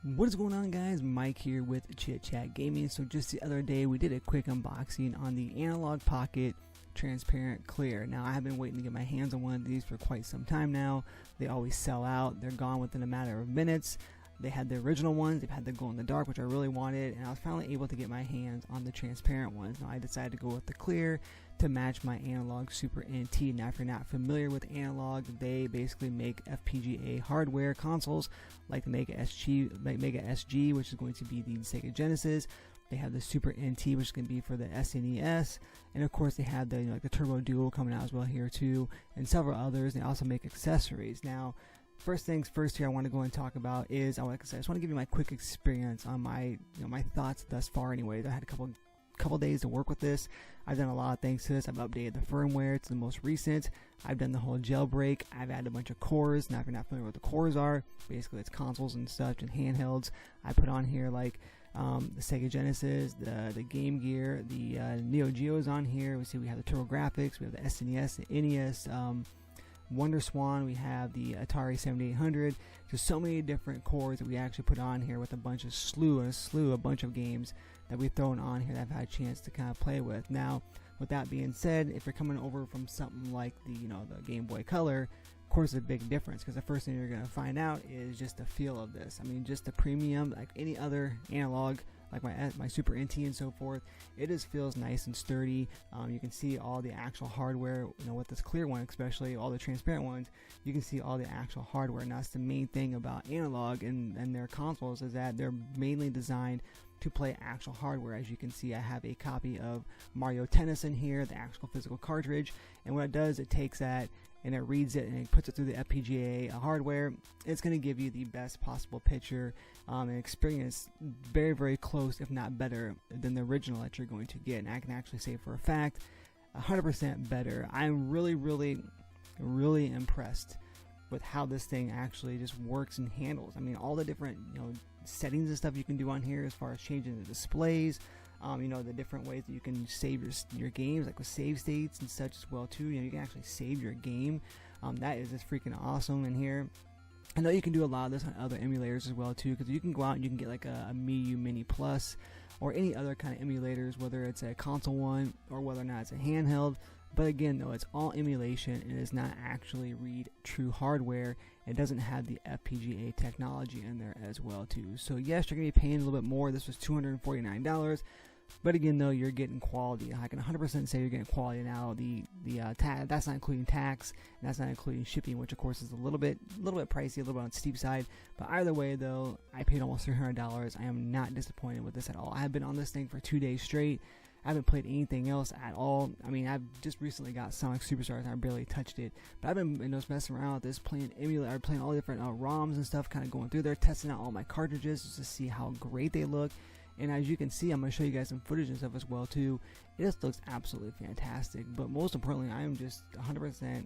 What is going on, guys? Mike here with Chit Chat Gaming. So just the other day we did a quick unboxing on the Analogue Pocket Transparent Clear. Now I have been waiting to get my hands on one of these for quite some time now. They always sell out. They're gone within a matter of minutes. They had the original ones, they've had the glow in the dark, which I really wanted, and I was finally able to get my hands on the transparent ones. Now I decided to go with the clear to match my Analogue Super NT. Now if you're not familiar with Analogue, they basically make FPGA hardware consoles like the Mega SG, which is going to be the Sega Genesis. They have the Super NT, which is going to be for the SNES, and of course they have the like the Turbo Duo coming out as well here too, and several others. They also make accessories. Now, first things first here I want to go and talk about is I just want to give you my quick experience on my my thoughts thus far. Anyways, I had a couple days to work with this. I've done a lot of things to this. I've updated the firmware to the most recent. I've done the whole jailbreak. I've added a bunch of cores. Now if you're not familiar with what the cores are, basically it's consoles and such and handhelds. I put on here like the Sega Genesis, the Game Gear, the Neo Geo's on here. We see we have the TurboGrafx, we have the SNES, the NES, Wonder Swan, we have the Atari 7800. There's so many different cores that we actually put on here with a bunch of a bunch of games that we've thrown on here that I've had a chance to kind of play with. Now, with that being said, if you're coming over from something like the the Game Boy Color, of course there's a big difference, because the first thing you're going to find out is just the feel of this. I mean, just the premium, like any other analog, like my Super NT and so forth, it just feels nice and sturdy. You can see all the actual hardware, with this clear one, especially all the transparent ones, you can see all the actual hardware. And that's the main thing about Analogue and their consoles, is that they're mainly designed to play actual hardware. As you can see, I have a copy of Mario Tennis in here, the actual physical cartridge, and what it does, it takes that and it reads it and it puts it through the FPGA hardware. It's going to give you the best possible picture and experience, very, very close, if not better, than the original that you're going to get. And I can actually say for a fact, 100% better. I'm really, really, really impressed with how this thing actually just works and handles. I mean, all the different settings and stuff you can do on here, as far as changing the displays, the different ways that you can save your games, like with save states and such as well too. You can actually save your game. That is just freaking awesome in here. I know you can do a lot of this on other emulators as well too, because you can go out and you can get like a MiiU Mini Plus or any other kind of emulators, whether it's a console one or whether or not it's a handheld. But again, though, it's all emulation and it does not actually read true hardware. It doesn't have the FPGA technology in there as well too. So yes, you're going to be paying a little bit more. This was $249. But again, though, you're getting quality. I can 100% say you're getting quality now. That's not including tax, and that's not including shipping, which of course is a little bit pricey, a little bit on the steep side. But either way, though, I paid almost $300. I am not disappointed with this at all. I have been on this thing for 2 days straight. I haven't played anything else at all. I mean, I've just recently got Sonic Superstars and I barely touched it. But I've been just messing around with this, playing all the different ROMs and stuff, kind of going through there, testing out all my cartridges just to see how great they look. And as you can see, I'm going to show you guys some footage and stuff as well too. It just looks absolutely fantastic. But most importantly, I am just 100%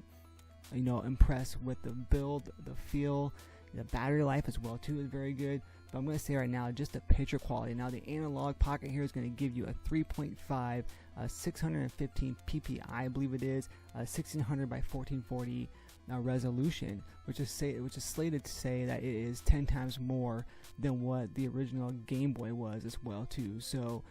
impressed with the build, the feel. The battery life as well too is very good. But I'm going to say right now, just the picture quality. Now the Analogue Pocket here is going to give you a 3.5 615 ppi, I believe it is, 1600 by 1440 resolution, which is slated to say that it is 10 times more than what the original Game Boy was as well too. So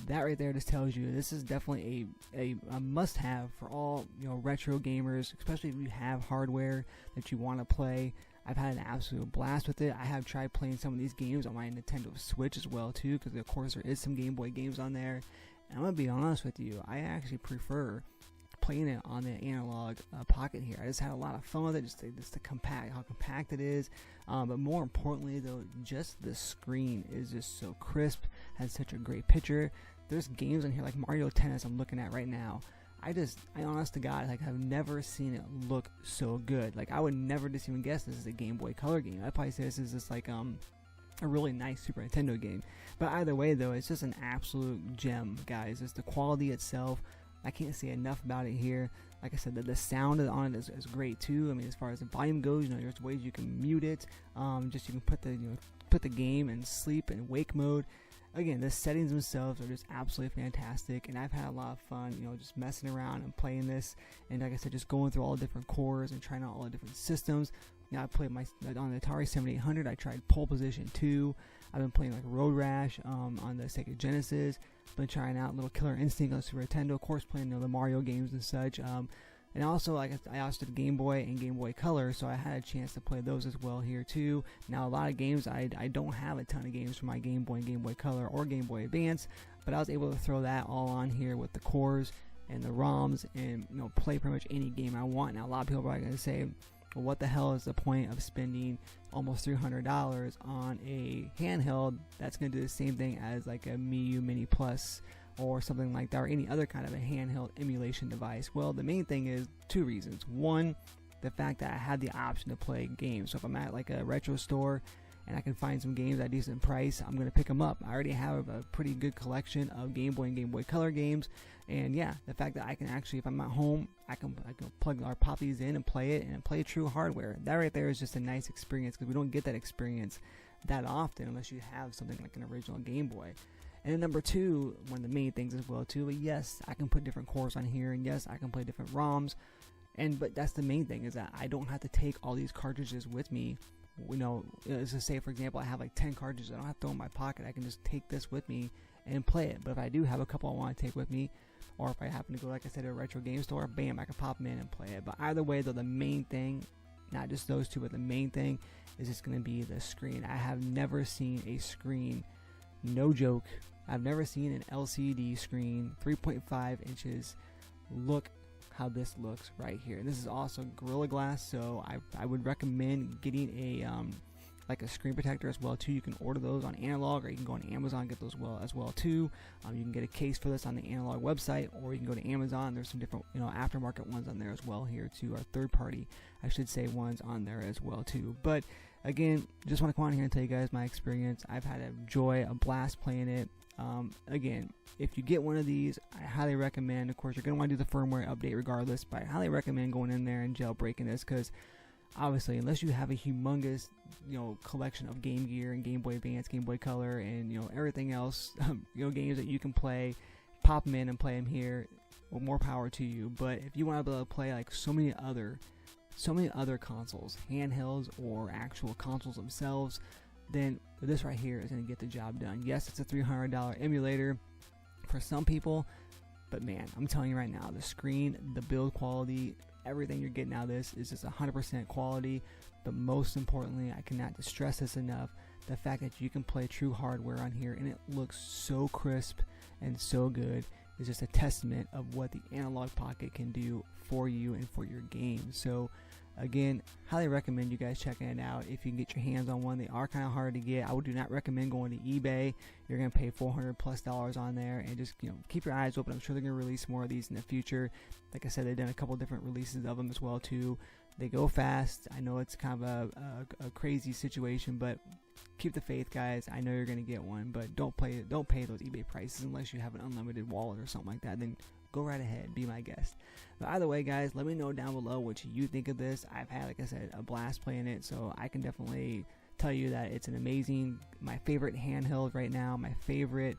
that right there just tells you this is definitely a must-have for all retro gamers, especially if you have hardware that you want to play. I've had an absolute blast with it. I have tried playing some of these games on my Nintendo Switch as well too, because of course there is some Game Boy games on there. And I'm gonna be honest with you, I actually prefer playing it on the Analogue Pocket here. I just had a lot of fun with it, just how compact it is. But more importantly, though, just the screen is just so crisp, has such a great picture. There's games on here like Mario Tennis I'm looking at right now. I honest to God, have never seen it look so good. I would never just even guess this is a Game Boy Color game. I'd probably say this is just a really nice Super Nintendo game. But either way, though, it's just an absolute gem, guys. Just the quality itself, I can't say enough about it here. Like I said, the sound on it is great too. I mean, as far as the volume goes, there's ways you can mute it. You can put the game in sleep and wake mode. Again, the settings themselves are just absolutely fantastic, and I've had a lot of fun, just messing around and playing this. And like I said, just going through all the different cores and trying out all the different systems. I played on the Atari 7800. I tried Pole Position 2. I've been playing like Road Rash on the Sega Genesis. Been trying out Little Killer Instinct on Super Nintendo. Of course, playing the Mario games and such. And also, like I also did Game Boy and Game Boy Color, so I had a chance to play those as well here too. Now, a lot of games, I don't have a ton of games for my Game Boy and Game Boy Color or Game Boy Advance, but I was able to throw that all on here with the cores and the ROMs and, you know, play pretty much any game I want. Now, a lot of people are going to say, well, what the hell is the point of spending almost $300 on a handheld that's going to do the same thing as like a Miu Mini Plus or something like that, or any other kind of a handheld emulation device? Well, the main thing is two reasons. One, the fact that I have the option to play games. So if I'm at like a retro store and I can find some games at a decent price, I'm going to pick them up. I already have a pretty good collection of Game Boy and Game Boy Color games. And yeah, the fact that I can actually, if I'm at home, I can plug our poppies in and play it, and play true hardware. That right there is just a nice experience, because we don't get that experience that often unless you have something like an original Game Boy. And then number two, one of the main things as well too, but yes, I can put different cores on here, and yes, I can play different ROMs, but that's the main thing, is that I don't have to take all these cartridges with me. You know, let's just say, for example, I have like 10 cartridges. I don't have to throw in my pocket. I can just take this with me and play it. But if I do have a couple I want to take with me, or if I happen to go, like I said, to a retro game store, bam, I can pop them in and play it. But either way, though, the main thing, not just those two, but the main thing is just going to be the screen. I have never seen a screen, no joke, I've never seen an LCD screen, 3.5 inches, look how this looks right here. And this is also Gorilla Glass, so I would recommend getting a like a screen protector as well too. You can order those on Analogue, or you can go on Amazon and get those as well too. You can get a case for this on the Analogue website, or you can go to Amazon. There's some different, you know, aftermarket ones on there as well here too, or third party, I should say, ones on there as well too. But again, just want to come on here and tell you guys my experience. I've had a blast playing it. Again, if you get one of these, I highly recommend, of course, you're going to want to do the firmware update regardless, but I highly recommend going in there and jailbreaking this, because obviously, unless you have a humongous, you know, collection of Game Gear and Game Boy Advance, Game Boy Color, and, you know, everything else, you know, games that you can play, pop them in and play them here, well, more power to you. But if you want to be able to play like so many other consoles, handhelds or actual consoles themselves, then this right here is going to get the job done. Yes, it's a $300 emulator for some people, but man, I'm telling you right now, the screen, the build quality, everything you're getting out of this is just 100% quality. But most importantly, I cannot stress this enough, the fact that you can play true hardware on here and it looks so crisp and so good is just a testament of what the Analogue Pocket can do for you and for your games. So again, highly recommend you guys checking it out if you can get your hands on one. They are kind of hard to get. I would do not recommend going to eBay. You're going to pay $400+ on there, and just, you know, keep your eyes open. I'm sure they're going to release more of these in the future. Like I said, they've done a couple different releases of them as well too. They go fast. I know it's kind of a crazy situation, but keep the faith, guys. I know you're going to get one, but don't pay those eBay prices unless you have an unlimited wallet or something like that. Then go right ahead, be my guest. But either way, guys, let me know down below what you think of this. I've had, like I said, a blast playing it, so I can definitely tell you that it's an amazing, my favorite handheld right now, my favorite,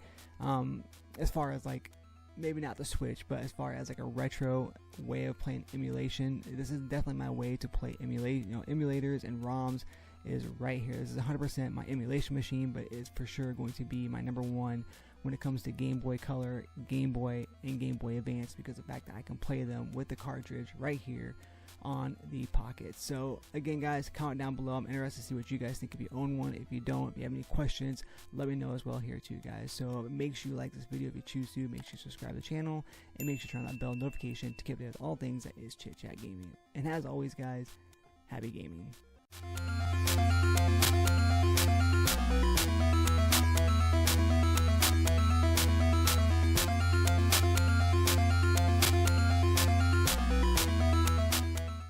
as far as like, maybe not the Switch, but as far as like a retro way of playing emulation, this is definitely my way to play emulators and ROMs is right here. This is 100% my emulation machine, but it's for sure going to be my number one when it comes to Game Boy Color, Game Boy, and Game Boy Advance, because of the fact that I can play them with the cartridge right here on the Pocket. So again, guys, comment down below. I'm interested to see what you guys think if you own one. If you don't, if you have any questions, let me know as well here too, guys. So make sure you like this video if you choose to. Make sure you subscribe to the channel, and make sure you turn on that bell notification to keep up with all things that is Chit Chat Gaming. And as always, guys, happy gaming.